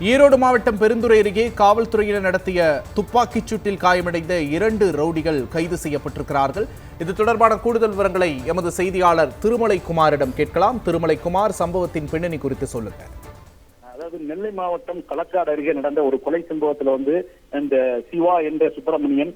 ஈரோடு மாவட்டம் பெருந்துறை அருகே காவல்துறையினர் நடத்திய துப்பாக்கிச் சூட்டில் காயமடைந்த 2 ரவுடிகள் கைது செய்யப்பட்டிருக்கிறார்கள். இது தொடர்பான கூடுதல் விவரங்களை எமது செய்தியாளர் திருமலைக்குமாரிடம் கேட்கலாம். திருமலைக்குமார், சம்பவத்தின் பின்னணி குறித்து சொல்லுங்க. அதாவது நெல்லை மாவட்டம் களக்காடு அருகே நடந்த ஒரு கொலை சம்பவத்தில் இந்த சிவா என்ற சுப்பிரமணியன்,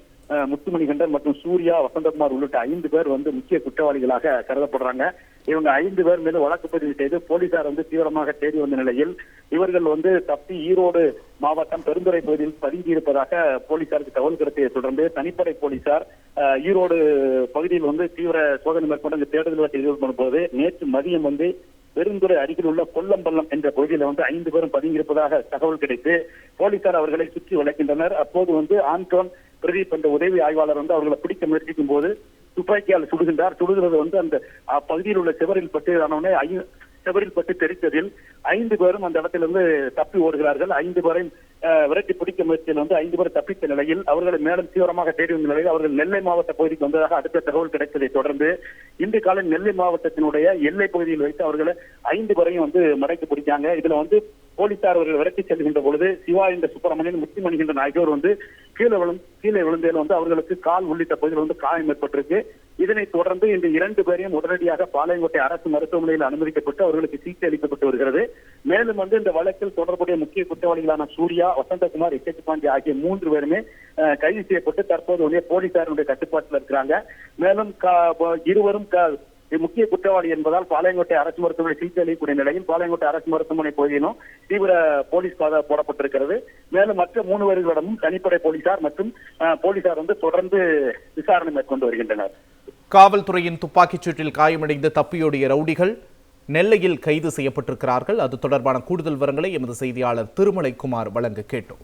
முத்துமணிகண்டன் மற்றும் சூர்யா, வசந்தகுமார் உள்ளிட்ட 5 பேர் முக்கிய குற்றவாளிகளாக கருதப்படுறாங்க. இவங்க 5 பேர் மீது வழக்கு பதிவு செய்து போலீசார் தீவிரமாக தேடி வந்த நிலையில் இவர்கள் தப்பி ஈரோடு மாவட்டம் பெருந்துறை பகுதியில் பதுங்கியிருப்பதாக போலீசாருக்கு தகவல் கிடைத்ததை தொடர்ந்து தனிப்படை போலீசார் ஈரோடு பகுதியில் தீவிர சோதனை மேற்கொண்டு தேடுதல் வேட்டை ஈடுபடும் போது நேற்று மதியம் பெருந்துறை அருகில் உள்ள கொல்லம்பள்ளம் என்ற பகுதியில் 5 பேரும் பதுங்கியிருப்பதாக தகவல் கிடைத்து போலீசார் அவர்களை சுற்றி வளைக்கின்றனர். அப்போது ஆண்டோன் பிரதீப் என்ற உதவி ஆய்வாளர் அவர்களை பிடிக்க முயற்சிக்கும் போது துப்பாக்கியால் சுடுகின்றார். சுடுகிறது அந்த பகுதியில் உள்ள செவரில் பட்டு தெரித்ததில் 5 பேரும் அந்த இடத்திலிருந்து தப்பி ஓடுகிறார்கள். 5 பேரையும் விரட்டி பிடிக்க முயற்சியில் 5 பேர் தப்பித்த நிலையில் அவர்களை மேலும் தீவிரமாக தேடி வந்த நிலையில் அவர்கள் நெல்லை மாவட்ட பகுதிக்கு வந்ததாக அடுத்த தகவல் கிடைத்ததை தொடர்ந்து இன்று காலை நெல்லை மாவட்டத்தினுடைய எல்லை பகுதியில் வைத்து அவர்களை 5 பேரையும் மடக்கி பிடிக்காங்க. இதுல போலீசார் அவர்கள் விரட்டி செல்கின்ற பொழுது சிவா என்ற சுப்பிரமணியன், முத்துமணிகண்டன் ஆகியோர் கீழே விழுந்ததில் அவர்களுக்கு கால் உள்ளிட்ட பகுதியில் காயம் ஏற்பட்டிருக்கு. இதனைத் தொடர்ந்து இந்த 2 பேரையும் உடனடியாக பாளையங்கோட்டை அரசு மருத்துவமனையில் அனுமதிக்கப்பட்டு அவர்களுக்கு சிகிச்சை அளிக்கப்பட்டு வருகிறது. மேலும் இந்த வழக்கில் தொடர்புடைய முக்கிய குற்றவாளிகளான சூர்யா, வசந்தகுமார், பாண்டி ஆகிய 3 பேருமே கைது செய்யப்பட்டு தற்போது போலீசாருடைய கட்டுப்பாட்டில் இருக்கிறாங்க. மேலும் இருவரும் முக்கிய குற்றவாளி என்பதால் பாளையங்கோட்டை அரசு மருத்துவமனை சிகிச்சை அளிக்கக்கூடிய நிலையில் பாளையங்கோட்டை அரசு மருத்துவமனை பகுதியிலும் தீவிர போலீஸ் பாதுகாப்பு போடப்பட்டிருக்கிறது. மேலும் மற்ற 3 பேர்களிடமும் தனிப்படை போலீசார் மற்றும் போலீசார் தொடர்ந்து விசாரணை மேற்கொண்டு வருகின்றனர். காவல்துறையின் துப்பாக்கிச் சூட்டில் காயமடைந்து தப்பியோடிய ரவுடிகள் நெல்லையில் கைது செய்யப்பட்டிருக்கிறார்கள். அது தொடர்பான கூடுதல் விவரங்களை எமது செய்தியாளர் திருமலைக்குமார் வழங்க கேட்டோம்.